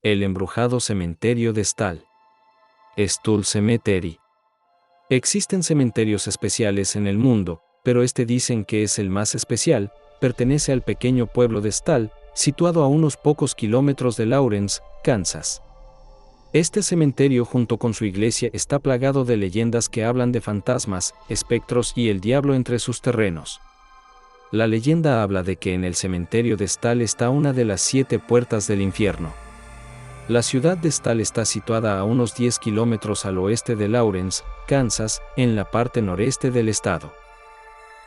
El embrujado cementerio de Stal. Stull Cemetery. Existen cementerios especiales en el mundo, pero este dicen que es el más especial. Pertenece al pequeño pueblo de Stal, situado a unos pocos kilómetros de Lawrence, Kansas. Este cementerio junto con su iglesia está plagado de leyendas que hablan de fantasmas, espectros y el diablo entre sus terrenos. La leyenda habla de que en el cementerio de Stal está una de las 7 puertas del infierno. La ciudad de Stal está situada a unos 10 kilómetros al oeste de Lawrence, Kansas, en la parte noreste del estado.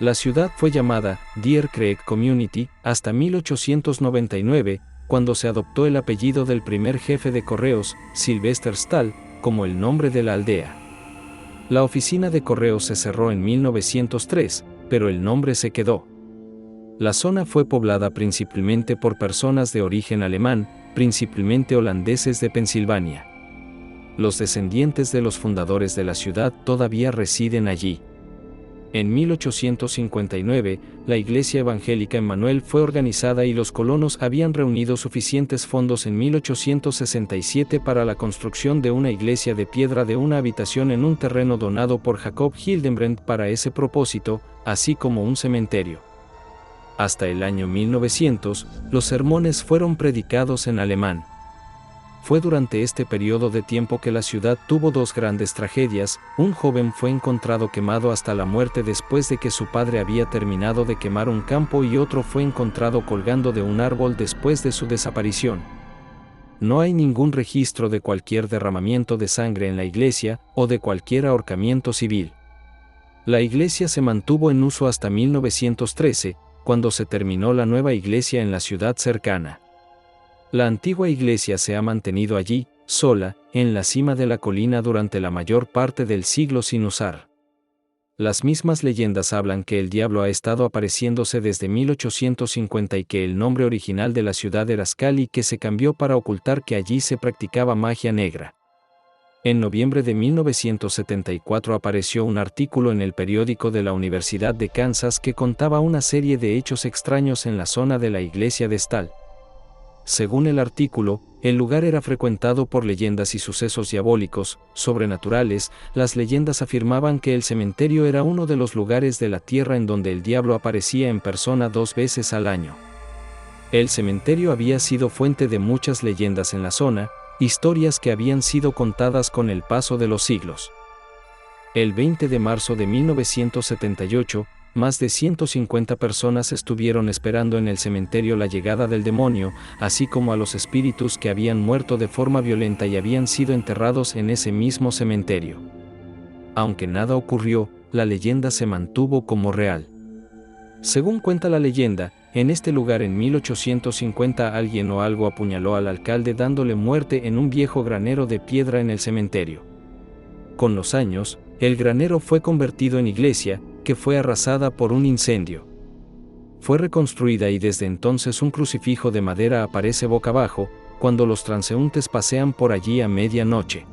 La ciudad fue llamada Deer Creek Community hasta 1899, cuando se adoptó el apellido del primer jefe de correos, Sylvester Stal, como el nombre de la aldea. La oficina de correos se cerró en 1903, pero el nombre se quedó. La zona fue poblada principalmente por personas de origen alemán, principalmente holandeses de Pensilvania. Los descendientes de los fundadores de la ciudad todavía residen allí. En 1859, la Iglesia Evangélica Emmanuel fue organizada y los colonos habían reunido suficientes fondos en 1867 para la construcción de una iglesia de piedra de una habitación en un terreno donado por Jacob Hildenbrandt para ese propósito, así como un cementerio. Hasta el año 1900, los sermones fueron predicados en alemán. Fue durante este periodo de tiempo que la ciudad tuvo 2 grandes tragedias. Un joven fue encontrado quemado hasta la muerte después de que su padre había terminado de quemar un campo y otro fue encontrado colgando de un árbol después de su desaparición. No hay ningún registro de cualquier derramamiento de sangre en la iglesia o de cualquier ahorcamiento civil. La iglesia se mantuvo en uso hasta 1913, cuando se terminó la nueva iglesia en la ciudad cercana. La antigua iglesia se ha mantenido allí, sola, en la cima de la colina durante la mayor parte del siglo sin usar. Las mismas leyendas hablan que el diablo ha estado apareciéndose desde 1850 y que el nombre original de la ciudad era Scal y que se cambió para ocultar que allí se practicaba magia negra. En noviembre de 1974 apareció un artículo en el periódico de la Universidad de Kansas que contaba una serie de hechos extraños en la zona de la iglesia de Stal. Según el artículo, el lugar era frecuentado por leyendas y sucesos diabólicos, sobrenaturales. Las leyendas afirmaban que el cementerio era uno de los lugares de la tierra en donde el diablo aparecía en persona 2 veces al año. El cementerio había sido fuente de muchas leyendas en la zona, historias que habían sido contadas con el paso de los siglos. El 20 de marzo de 1978, más de 150 personas estuvieron esperando en el cementerio la llegada del demonio, así como a los espíritus que habían muerto de forma violenta y habían sido enterrados en ese mismo cementerio. Aunque nada ocurrió, la leyenda se mantuvo como real. Según cuenta la leyenda, en este lugar en 1850 alguien o algo apuñaló al alcalde dándole muerte en un viejo granero de piedra en el cementerio. Con los años, el granero fue convertido en iglesia, que fue arrasada por un incendio. Fue reconstruida y desde entonces un crucifijo de madera aparece boca abajo, cuando los transeúntes pasean por allí a medianoche.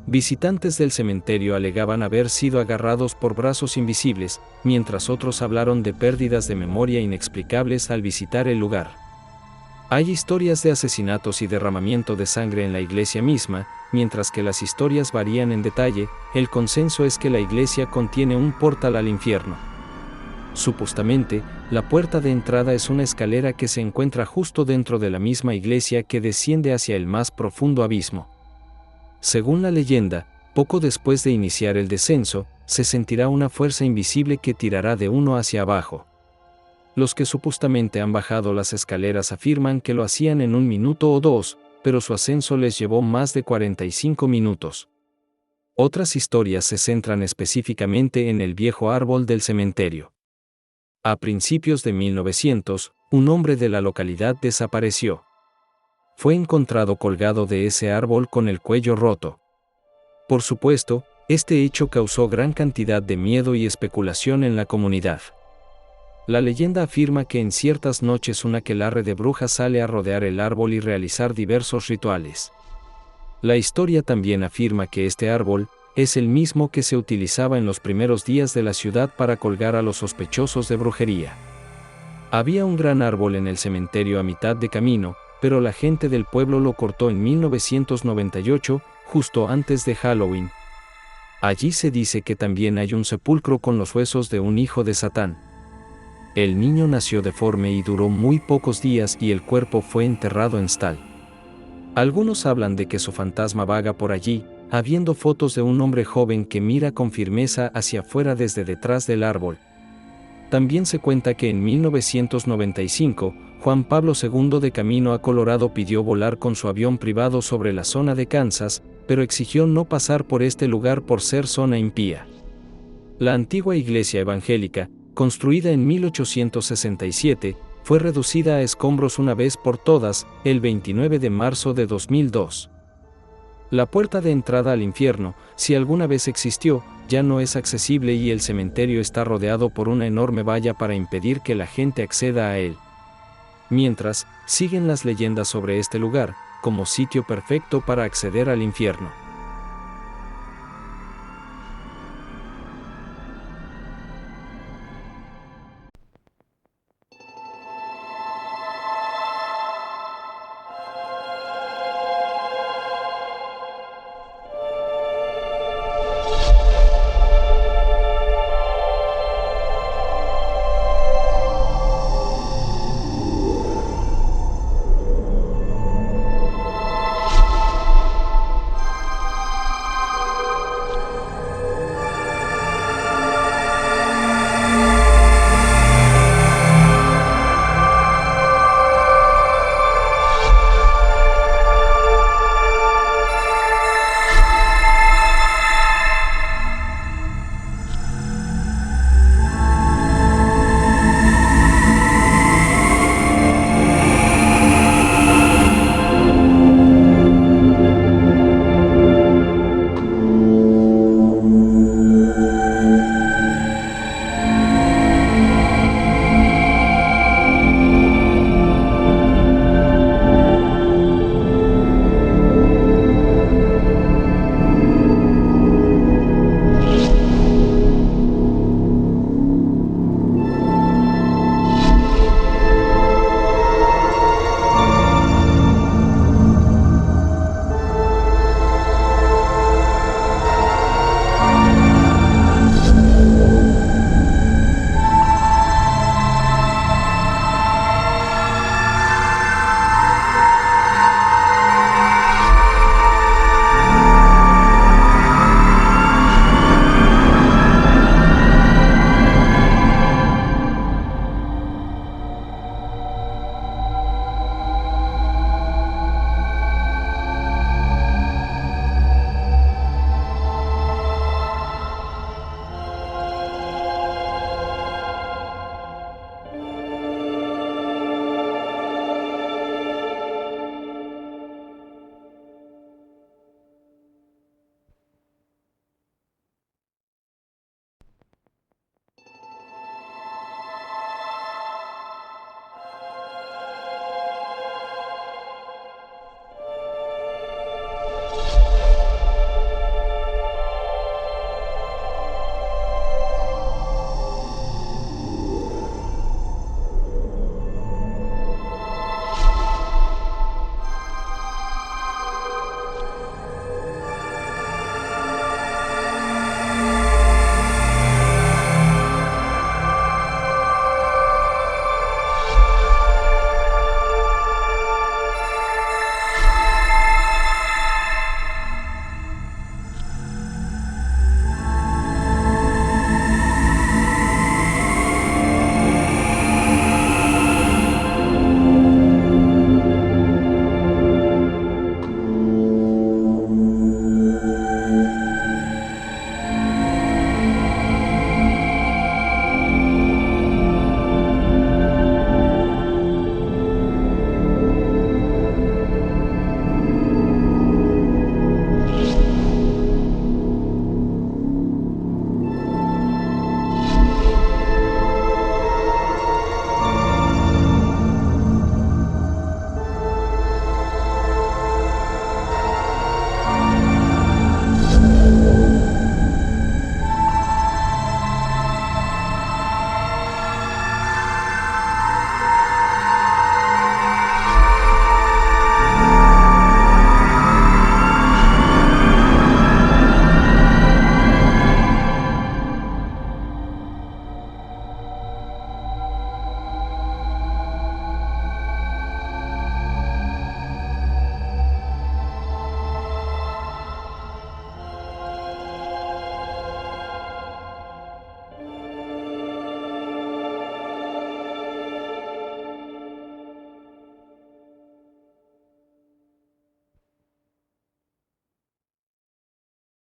Visitantes del cementerio alegaban haber sido agarrados por brazos invisibles, mientras otros hablaron de pérdidas de memoria inexplicables al visitar el lugar. Hay historias de asesinatos y derramamiento de sangre en la iglesia misma, mientras que las historias varían en detalle. El consenso es que la iglesia contiene un portal al infierno. Supuestamente, la puerta de entrada es una escalera que se encuentra justo dentro de la misma iglesia que desciende hacia el más profundo abismo. Según la leyenda, poco después de iniciar el descenso, se sentirá una fuerza invisible que tirará de uno hacia abajo. Los que supuestamente han bajado las escaleras afirman que lo hacían en 1 minuto o 2, pero su ascenso les llevó más de 45 minutos. Otras historias se centran específicamente en el viejo árbol del cementerio. A principios de 1900, un hombre de la localidad desapareció. Fue encontrado colgado de ese árbol con el cuello roto. Por supuesto, este hecho causó gran cantidad de miedo y especulación en la comunidad. La leyenda afirma que en ciertas noches un aquelarre de brujas sale a rodear el árbol y realizar diversos rituales. La historia también afirma que este árbol es el mismo que se utilizaba en los primeros días de la ciudad para colgar a los sospechosos de brujería. Había un gran árbol en el cementerio a mitad de camino, pero la gente del pueblo lo cortó en 1998, justo antes de Halloween. Allí se dice que también hay un sepulcro con los huesos de un hijo de Satán. El niño nació deforme y duró muy pocos días y el cuerpo fue enterrado en Stal. Algunos hablan de que su fantasma vaga por allí, habiendo fotos de un hombre joven que mira con firmeza hacia afuera desde detrás del árbol. También se cuenta que en 1995, Juan Pablo II de camino a Colorado pidió volar con su avión privado sobre la zona de Kansas, pero exigió no pasar por este lugar por ser zona impía. La antigua iglesia evangélica, construida en 1867, fue reducida a escombros una vez por todas, el 29 de marzo de 2002. La puerta de entrada al infierno, si alguna vez existió, ya no es accesible y el cementerio está rodeado por una enorme valla para impedir que la gente acceda a él. Mientras, siguen las leyendas sobre este lugar, como sitio perfecto para acceder al infierno.